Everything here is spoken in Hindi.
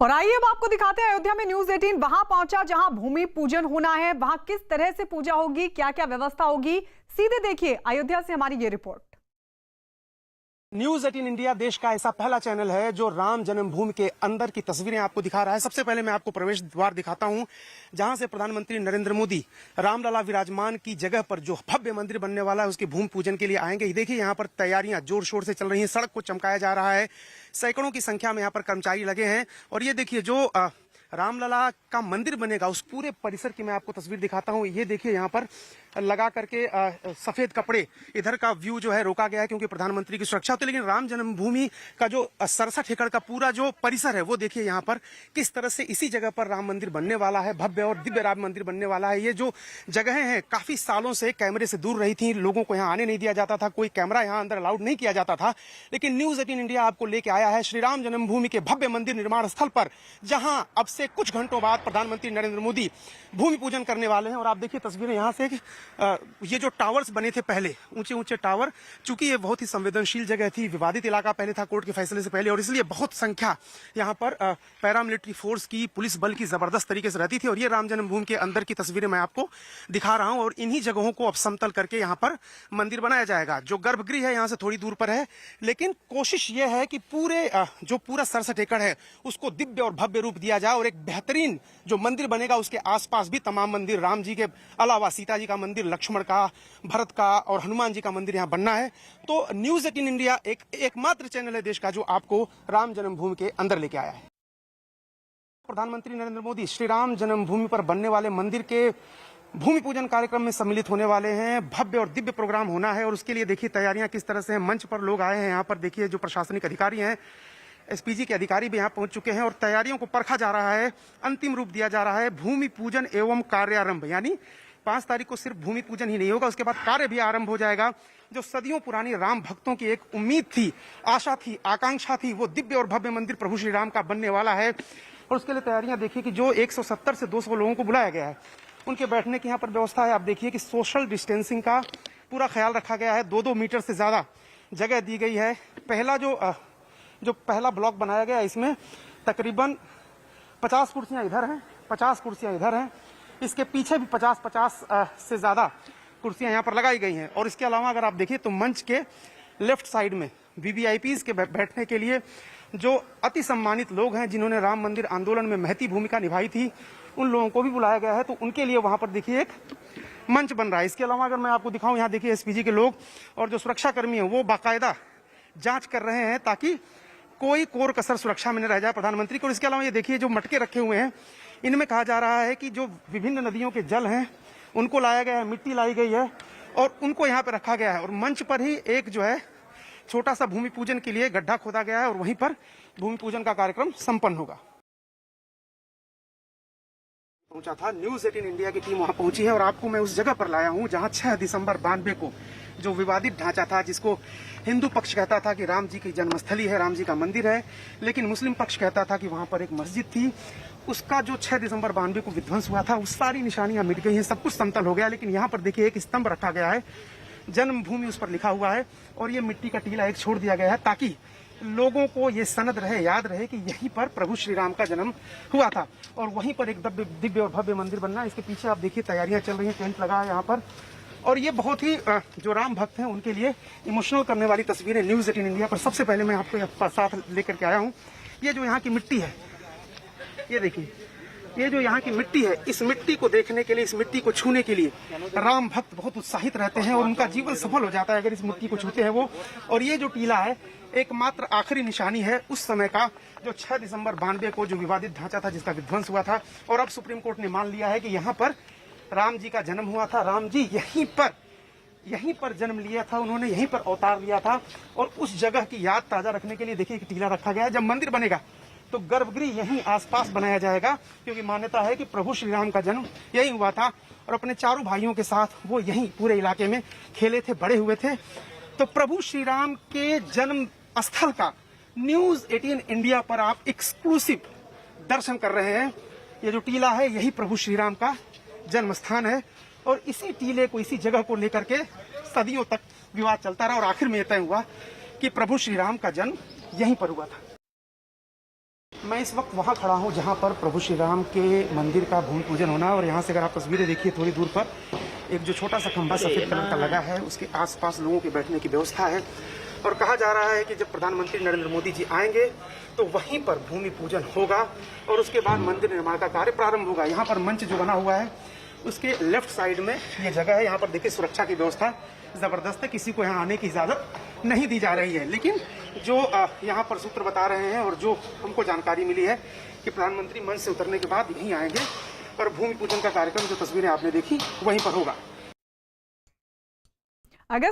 और आइए अब आपको दिखाते हैं अयोध्या में न्यूज 18 वहां पहुंचा जहां भूमि पूजन होना है। वहां किस तरह से पूजा होगी, क्या क्या व्यवस्था होगी, सीधे देखिए अयोध्या से हमारी ये रिपोर्ट। न्यूज 18 इंडिया देश का ऐसा पहला चैनल है जो राम जन्मभूमि के अंदर की तस्वीरें आपको दिखा रहा है। सबसे पहले मैं आपको प्रवेश द्वार दिखाता हूं, जहां से प्रधानमंत्री नरेंद्र मोदी रामलला विराजमान की जगह पर जो भव्य मंदिर बनने वाला है उसके भूमि पूजन के लिए आएंगे। ये देखिए यहाँ पर तैयारियां जोर शोर से चल रही हैं, सड़क को चमकाया जा रहा है, सैकड़ों की संख्या में यहाँ पर कर्मचारी लगे हैं। और ये देखिए जो रामलला का मंदिर बनेगा उस पूरे परिसर की मैं आपको तस्वीर दिखाता हूं। ये देखिए यहाँ पर लगा करके सफेद कपड़े, इधर का व्यू जो है रोका गया है क्योंकि प्रधानमंत्री की सुरक्षा होती है। लेकिन राम जन्मभूमि का जो 67 एकड़ का पूरा जो परिसर है वो देखिए यहाँ पर किस तरह से इसी जगह पर राम मंदिर बनने वाला है, भव्य और दिव्य राम मंदिर बनने वाला है। ये जो जगहें हैं काफी सालों से कैमरे से दूर रही थी, लोगों को यहाँ आने नहीं दिया जाता था, कोई कैमरा यहाँ अंदर अलाउड नहीं किया जाता था। लेकिन न्यूज 18 इंडिया आपको लेके आया है श्री राम जन्मभूमि के भव्य मंदिर निर्माण स्थल पर, जहां अब से कुछ घंटों बाद प्रधानमंत्री नरेंद्र मोदी भूमि पूजन करने वाले हैं। और आप देखिए तस्वीरें यहाँ से ये जो टावर्स बने थे पहले, ऊंचे ऊंचे टावर, चूंकि ये बहुत ही संवेदनशील जगह थी, विवादित इलाका पहले था कोर्ट के फैसले से पहले, और इसलिए बहुत संख्या यहाँ पर पैरामिलिट्री फोर्स की, पुलिस बल की जबरदस्त तरीके से रहती थी। और ये राम जन्मभूमि के अंदर की तस्वीरें मैं आपको दिखा रहा हूं। और इन्हीं जगहों को अब समतल करके यहाँ पर मंदिर बनाया जाएगा। जो गर्भगृह है यहाँ से थोड़ी दूर पर है, लेकिन कोशिश ये है कि जो पूरा 67 एकड़ है उसको दिव्य और भव्य रूप दिया जाए। और एक बेहतरीन जो मंदिर बनेगा उसके आसपास भी तमाम मंदिर, राम जी के अलावा सीता जी का मंदिर, लक्ष्मण का, भरत का और हनुमान जी का मंदिर यहाँ बनना है। तो न्यूज 18 इंडिया एकमात्र चैनल है देश का जो आपको राम जन्मभूमि के अंदर लेके आया है। प्रधानमंत्री नरेंद्र मोदी श्री राम जन्मभूमि पर बनने वाले मंदिर के भूमि पूजन कार्यक्रम में सम्मिलित होने वाले हैं। भव्य और दिव्य प्रोग्राम होना है और उसके लिए देखिए तैयारियां किस तरह से हैं। मंच पर लोग आए हैं, यहाँ पर देखिए जो प्रशासनिक अधिकारी हैं, एसपीजी के अधिकारी भी यहाँ पहुंच चुके हैं और तैयारियों को परखा जा रहा है, अंतिम रूप दिया जा रहा है। भूमि पूजन एवं कार्यारंभ, यानी 5 तारीख को सिर्फ भूमि पूजन ही नहीं होगा, उसके बाद कार्य भी आरंभ हो जाएगा। जो सदियों पुरानी राम भक्तों की एक उम्मीद थी, आशा थी, आकांक्षा थी, वो दिव्य और भव्य मंदिर प्रभु श्री राम का बनने वाला है। और उसके लिए तैयारियां देखिए कि जो 170 से 200 लोगों को बुलाया गया है, उनके बैठने की यहाँ पर व्यवस्था है। आप देखिए कि सोशल डिस्टेंसिंग का पूरा ख्याल रखा गया है, 2-2 मीटर से ज्यादा जगह दी गई है। पहला जो पहला ब्लॉक बनाया गया इसमें तकरीबन 50 कुर्सियां इधर हैं, 50 कुर्सियां इधर हैं, इसके पीछे भी 50 से ज्यादा कुर्सियां यहाँ पर लगाई गई हैं। और इसके अलावा अगर आप देखिए तो मंच के लेफ्ट साइड में वीवीआईपीज के बैठने के लिए जो अति सम्मानित लोग हैं, जिन्होंने राम मंदिर आंदोलन में महती भूमिका निभाई थी, उन लोगों को भी बुलाया गया है। तो उनके लिए वहां पर देखिए एक मंच बन रहा है। इसके अलावा अगर मैं आपको दिखाऊं, यहाँ देखिए एसपीजी के लोग और जो सुरक्षा कर्मी है वो बाकायदा जांच कर रहे हैं ताकि कोई कोर कसर सुरक्षा में न रह जाए प्रधानमंत्री को। और इसके अलावा ये देखिए जो मटके रखे हुए हैं, इनमें कहा जा रहा है कि जो विभिन्न नदियों के जल हैं उनको लाया गया है, मिट्टी लाई गई है और उनको यहाँ पे रखा गया है। और मंच पर ही एक जो है छोटा सा भूमि पूजन के लिए गड्ढा खोदा गया है और वहीं पर भूमि पूजन का कार्यक्रम संपन्न होगा। पहुंचा था न्यूज 18 इंडिया की टीम वहां पहुंची है और आपको मैं उस जगह पर लाया हूं जहां 6 दिसंबर 92 को जो विवादित ढांचा था, जिसको हिंदू पक्ष कहता था कि राम जी की जन्मस्थली है, राम जी का मंदिर है, लेकिन मुस्लिम पक्ष कहता था कि वहां पर एक मस्जिद थी, उसका जो 6 दिसंबर 92 को विध्वंस हुआ था, उस सारी निशानियां मिट गई हैं, सब कुछ समतल हो गया। लेकिन यहाँ पर देखिए एक स्तंभ रखा गया है, जन्मभूमि उस पर लिखा हुआ है और ये मिट्टी का टीला एक छोड़ दिया गया है ताकि लोगों को ये सनद रहे, याद रहे कि यहीं पर प्रभु श्री राम का जन्म हुआ था और वहीं पर एक दिव्य और भव्य मंदिर बनना। इसके पीछे आप देखिए तैयारियां चल रही हैं, टेंट लगा है यहाँ पर। और ये बहुत ही जो राम भक्त हैं उनके लिए इमोशनल करने वाली तस्वीरें न्यूज 18 इंडिया पर सबसे पहले मैं आपको साथ लेकर के आया हूँ। ये जो यहाँ की मिट्टी है, ये देखिए, ये जो यहाँ की मिट्टी है, इस मिट्टी को देखने के लिए, इस मिट्टी को छूने के लिए राम भक्त बहुत उत्साहित रहते हैं और उनका जीवन सफल हो जाता है अगर इस मिट्टी को छूते हैं वो। और ये जो टीला है एकमात्र आखिरी निशानी है उस समय का, जो 6 दिसंबर 92 को जो विवादित ढांचा था जिसका विध्वंस हुआ था। और अब सुप्रीम कोर्ट ने मान लिया है कि यहाँ पर राम जी का जन्म हुआ था, राम जी यहीं पर जन्म लिया था, उन्होंने यहीं पर अवतार लिया था। और उस जगह की याद ताजा रखने के लिए देखिए कि टीला रखा गया है। जब मंदिर बनेगा तो गर्भगृह यहीं आसपास बनाया जाएगा, क्योंकि मान्यता है कि प्रभु श्री राम का जन्म यहीं हुआ था और अपने चारों भाइयों के साथ वो यहीं पूरे इलाके में खेले थे, बड़े हुए थे। तो प्रभु श्री राम के जन्म स्थल का न्यूज 18 इंडिया पर आप एक्सक्लूसिव दर्शन कर रहे हैं। ये जो टीला है यही प्रभु श्री राम का जन्म स्थान है और इसी टीले को, इसी जगह को लेकर के सदियों तक विवाद चलता रहा और आखिर में यह तय हुआ कि प्रभु श्री राम का जन्म यहीं पर हुआ था। मैं इस वक्त वहां खड़ा हूं जहां पर प्रभु श्री राम के मंदिर का भूमि पूजन होना है और यहां से अगर आप तस्वीरें देखिए थोड़ी दूर पर एक जो छोटा सा खंभा सफेद कलर का लगा है उसके आसपास लोगों के बैठने की व्यवस्था है और कहा जा रहा है कि जब प्रधानमंत्री नरेंद्र मोदी जी आएंगे तो वहीं पर भूमि पूजन होगा और उसके बाद मंदिर निर्माण का कार्य प्रारंभ होगा। यहाँ पर मंच जो बना हुआ है उसके लेफ्ट साइड में ये जगह है। यहाँ पर देखिए सुरक्षा की व्यवस्था जबरदस्त है, किसी को यहाँ आने की इजाजत नहीं दी जा रही है। लेकिन जो यहाँ पर सूत्र बता रहे हैं और जो हमको जानकारी मिली है कि प्रधानमंत्री मंच से उतरने के बाद यहीं आएंगे और भूमि पूजन का कार्यक्रम जो तस्वीरें आपने देखी वहीं पर होगा। अगस्त